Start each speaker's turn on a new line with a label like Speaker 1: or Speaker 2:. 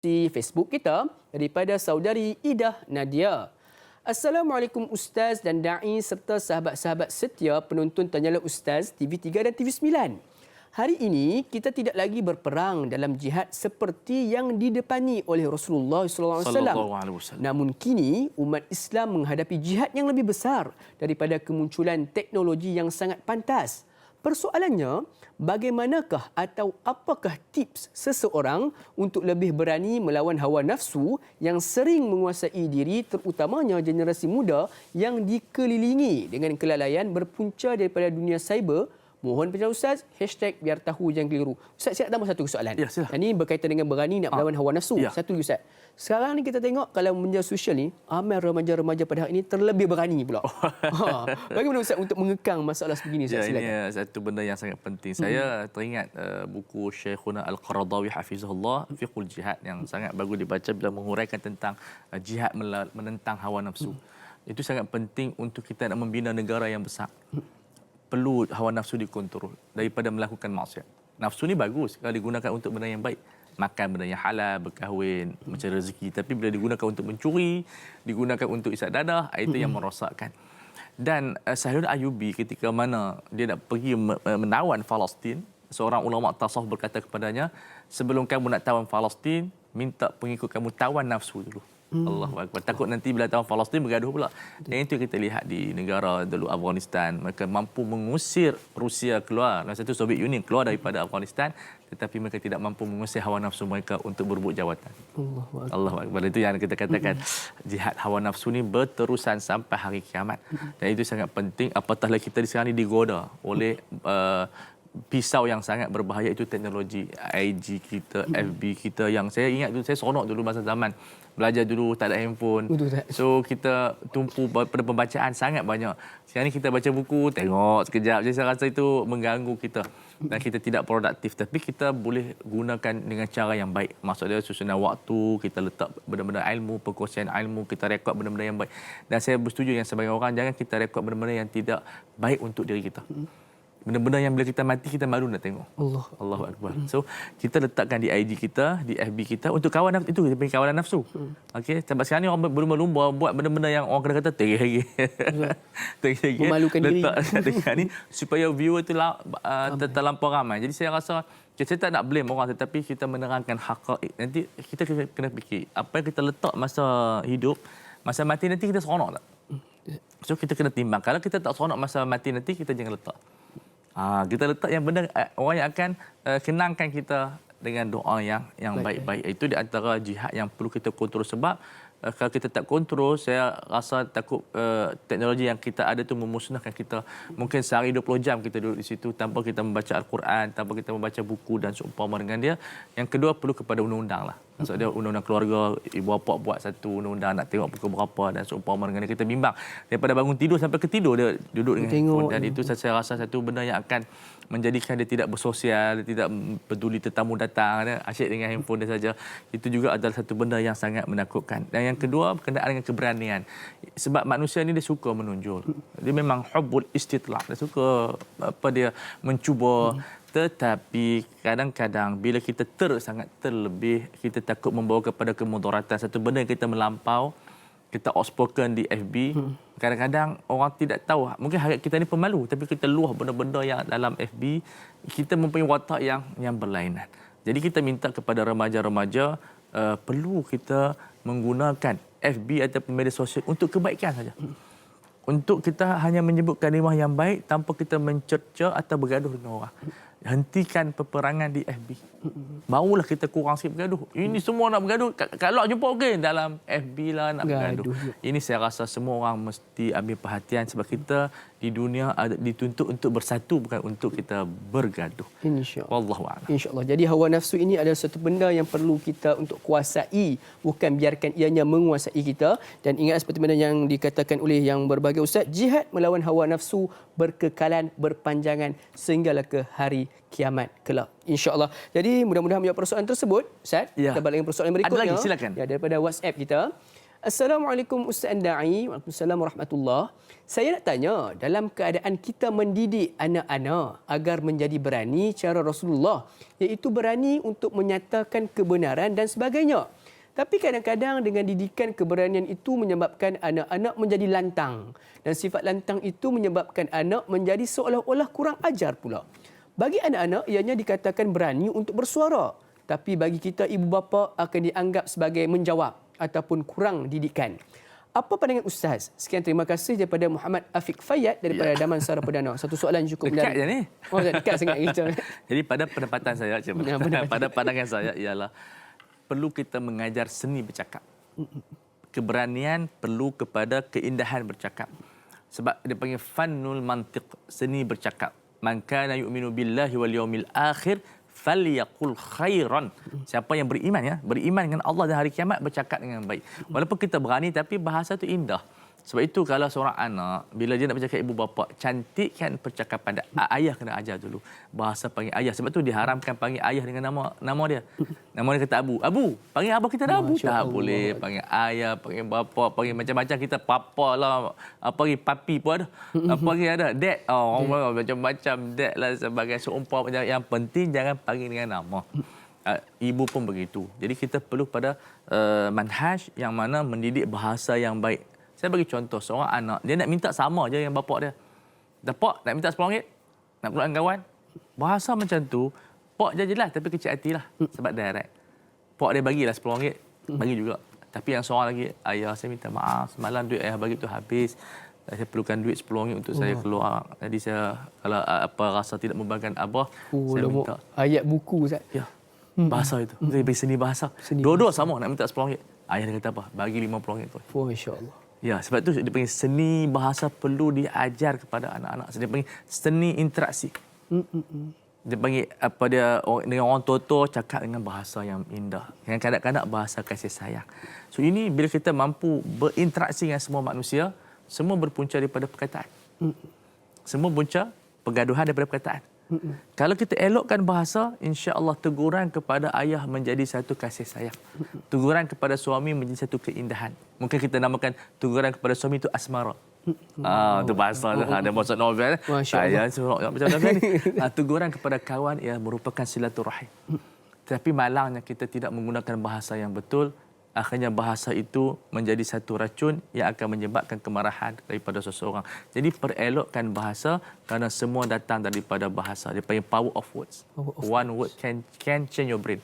Speaker 1: di Facebook kita daripada saudari Idah Nadia. Assalamualaikum Ustaz dan Da'i serta sahabat-sahabat setia penonton Tanyalah Ustaz TV3 dan TV9. Hari ini kita tidak lagi berperang dalam jihad seperti yang didepani oleh Rasulullah SAW. Namun kini umat Islam menghadapi jihad yang lebih besar daripada kemunculan teknologi yang sangat pantas. Persoalannya, bagaimanakah atau apakah tips seseorang untuk lebih berani melawan hawa nafsu yang sering menguasai diri, terutamanya generasi muda yang dikelilingi dengan kelalaian berpunca daripada dunia cyber? Mohon pencerahan Ustaz, #biar tahu jangan keliru. Ustaz, saya nak tambah satu soalan.
Speaker 2: Ya, silakan.
Speaker 1: Ini berkaitan dengan berani nak melawan hawa nafsu.
Speaker 2: Ya.
Speaker 1: Satu lagi Ustaz. Sekarang ni kita tengok kalau media sosial ni, ramai remaja-remaja pada hari ini terlebih berani pula. Bagaimana Ustaz untuk mengekang masalah sebegini?
Speaker 2: Ya,
Speaker 1: Silakan.
Speaker 2: ini satu benda yang sangat penting. Saya teringat buku Syekhuna Al-Qaradawi Hafizahullah, Fiqhul Jihad, yang sangat bagus dibaca bila menguraikan tentang jihad menentang hawa nafsu. Itu sangat penting untuk kita nak membina negara yang besar. Perlu hawa nafsu dikontrol daripada melakukan maksiat. Nafsu ni bagus kalau digunakan untuk benda yang baik. Makan benda yang halal, berkahwin, mencari rezeki. Tapi bila digunakan untuk mencuri, digunakan untuk isap dadah, itu yang merosakkan. Dan Sahyun Ayyubi ketika mana dia nak pergi menawan Palestin, seorang ulama tasawuf berkata kepadanya, sebelum kamu nak tawan Palestin, minta pengikut kamu tawan nafsu dulu. Allahu Akbar. Takut nanti bila tawan Palestin bergaduh pula. Dan itu kita lihat di negara dulu Afghanistan. Mereka mampu mengusir Rusia keluar, dan satu Soviet Union keluar daripada Afghanistan, tetapi mereka tidak mampu mengusir hawa nafsu mereka untuk berebut jawatan. Allahu Akbar. Itu yang kita katakan jihad hawa nafsu ni berterusan sampai hari kiamat. Dan itu sangat penting, apatah lagi kita di sekarang ni digoda oleh pisau yang sangat berbahaya, itu teknologi IG kita, FB kita, yang saya ingat dulu, saya seronok dulu masa zaman belajar dulu tak ada handphone. So kita tumpu pada pembacaan sangat banyak. Sekarang ni kita baca buku, tengok sekejap. Jadi saya rasa itu mengganggu kita dan kita tidak produktif. Tapi kita boleh gunakan dengan cara yang baik. Maksudnya susunan waktu, kita letak benda-benda ilmu, perkongsian ilmu, kita rekod benda-benda yang baik. Dan saya bersetuju yang sebagai orang, jangan kita rekod benda-benda yang tidak baik untuk diri kita. Benda-benda yang bila kita mati, kita malu nak tengok. Allahu Akbar. So, kita letakkan di IG kita, di FB kita, untuk kawan nafsu. Itu kita panggil kawanan nafsu. Okey, sampai sekarang ni orang berlumba-lumba buat benda-benda yang orang kata terih-terih.
Speaker 1: Memalukan diri.
Speaker 2: Letak ni supaya viewer tu terlampau ramai. Jadi saya rasa, saya tak nak blame orang, tetapi kita menerangkan haqaiq. Nanti kita kena fikir, apa yang kita letak masa hidup, masa mati nanti kita seronok tak? So, kita kena timbang. Kalau kita tak seronok masa mati nanti, kita jangan letak. Kita letak yang benda orang yang akan kenangkan kita dengan doa yang baik-baik. Itu di antara jihad yang perlu kita kontrol, sebab kalau kita tak kontrol, saya rasa takut teknologi yang kita ada tu memusnahkan kita. Mungkin sehari 20 jam kita duduk di situ tanpa kita membaca Al-Quran, tanpa kita membaca buku dan seumpama dengan dia. Yang kedua, perlu kepada undang-undang lah. Maksudnya undang-undang keluarga, ibu bapa buat satu undang-undang, nak tengok pukul berapa dan seumpama dengan dia. Kita bimbang daripada bangun tidur sampai ke tidur dia duduk dengan handphone. Dan itu saya rasa satu benda yang akan menjadikan dia tidak bersosial, dia tidak peduli tetamu datang, dia asyik dengan handphone dia saja. Itu juga adalah satu benda yang sangat menakutkan. Dan yang kedua, berkenaan dengan keberanian. Sebab manusia ni dia suka menonjol. Dia memang hubbul istitla'. Dia suka dia mencuba. Tetapi kadang-kadang bila kita sangat terlebih, kita takut membawa kepada kemudaratan. Satu benda yang kita melampau, kita outspoken di FB, kadang-kadang orang tidak tahu. Mungkin harap kita ni pemalu, tapi kita luah benda-benda yang dalam FB, kita mempunyai watak yang berlainan. Jadi kita minta kepada remaja-remaja, perlu kita menggunakan FB ataupun media sosial untuk kebaikan saja. Untuk kita hanya menyebut kalimah yang baik tanpa kita mencerca atau bergaduh dengan orang. Hentikan peperangan di FB. Barulah kita kurang sikit bergaduh. Ini semua nak bergaduh. Kalau jumpa okey, dalam FB lah nak bergaduh. Ini saya rasa semua orang mesti ambil perhatian, sebab kita di dunia dituntut untuk bersatu, bukan untuk kita bergaduh.
Speaker 1: InsyaAllah.
Speaker 2: Wallahu a'lam.
Speaker 1: InsyaAllah. Jadi hawa nafsu ini adalah satu benda yang perlu kita untuk kuasai, bukan biarkan ianya menguasai kita. Dan ingat seperti mana yang dikatakan oleh yang berbahagia Ustaz, jihad melawan hawa nafsu berkekalan, berpanjangan sehinggalah ke hari kiamat kelak. InsyaAllah. Jadi mudah-mudahan menjawab persoalan tersebut, Ustaz.
Speaker 2: Ya.
Speaker 1: Kita balik dengan persoalan berikutnya.
Speaker 2: Ada lagi, silakan.
Speaker 1: Ya, daripada WhatsApp kita. Assalamualaikum Ustaz Da'i. Waalaikumsalam warahmatullahi. Saya nak tanya, dalam keadaan kita mendidik anak-anak agar menjadi berani cara Rasulullah, iaitu berani untuk menyatakan kebenaran dan sebagainya. Tapi kadang-kadang dengan didikan keberanian itu menyebabkan anak-anak menjadi lantang. Dan sifat lantang itu menyebabkan anak menjadi seolah-olah kurang ajar pula. Bagi anak-anak, ianya dikatakan berani untuk bersuara. Tapi bagi kita ibu bapa akan dianggap sebagai menjawab ataupun kurang didikan. Apa pandangan Ustaz? Sekian, terima kasih daripada Muhammad Afiq Fayyad daripada Damansara Perdana. Satu soalan cukup
Speaker 2: Dekat je ni.
Speaker 1: Oh, dekat sangat gitu.
Speaker 2: Jadi pada pendapatan saya, pada pandangan saya ialah perlu kita mengajar seni bercakap. Keberanian perlu kepada keindahan bercakap. Sebab dia panggil fannul mantiq, seni bercakap. Man kana yu'minu billahi wal yawmil akhir falyaqul khairan. Siapa yang beriman dengan Allah dan hari kiamat, bercakap dengan baik. Walaupun kita berani tapi bahasa tu indah. Sebab itu kalau seorang anak bila dia nak bercakap ibu bapa, cantikkan percakapan dia. Ayah kena ajar dulu bahasa panggil ayah. Sebab tu diharamkan panggil ayah dengan nama dia. Nama dia kata Abu. Abu, panggil abah kita dah Abu. Tak boleh panggil ayah, panggil bapa, panggil macam-macam, kita papa lah, panggil papi pun ada. Panggil ada dad. Macam-macam dad lah sebagai seumpama. Yang penting jangan panggil dengan nama. Ibu pun begitu. Jadi kita perlu pada manhaj yang mana mendidik bahasa yang baik. Saya bagi contoh, seorang anak, dia nak minta sama je dengan bapak dia. Pak, nak minta RM10, nak keluarkan kawan. Bahasa macam tu, Pak je jelas tapi kecil hati lah. Sebab direct. Pak dia bagilah RM10, bagi juga. Tapi yang seorang lagi, ayah saya minta maaf, semalam duit ayah bagi tu habis. Saya perlukan duit RM10 untuk saya keluar. Jadi saya, kalau apa rasa tidak membantu abah, saya minta.
Speaker 1: Ayat buku, Ustaz.
Speaker 2: Ya, bahasa itu. Saya beri seni bahasa. Dua-dua sama nak minta RM10. Ayah dia kata apa? Bagi RM50 tu.
Speaker 1: Oh, insya-Allah.
Speaker 2: Ya, sebab tu dia panggil seni bahasa perlu diajar kepada anak-anak. Dia panggil seni interaksi. Dia panggil apa dia dengan orang tua cakap dengan bahasa yang indah. Dengan kadang-kadang bahasa kasih sayang. So ini bila kita mampu berinteraksi dengan semua manusia, semua berpunca daripada perkataan. Semua punca pergaduhan daripada perkataan. Kalau kita elokkan bahasa, insya-Allah teguran kepada ayah menjadi satu kasih sayang. Teguran kepada suami menjadi satu keindahan. Mungkin kita namakan teguran kepada suami itu asmara. Itu bahasa ada bahasa novel. Saya macam novel ni. Teguran kepada kawan ia merupakan silaturahim. Tapi malangnya kita tidak menggunakan bahasa yang betul. Akhirnya bahasa itu menjadi satu racun yang akan menyebabkan kemarahan daripada seseorang. Jadi perelokkan bahasa kerana semua datang daripada bahasa. Dia panggil power of words. One word can change your brain.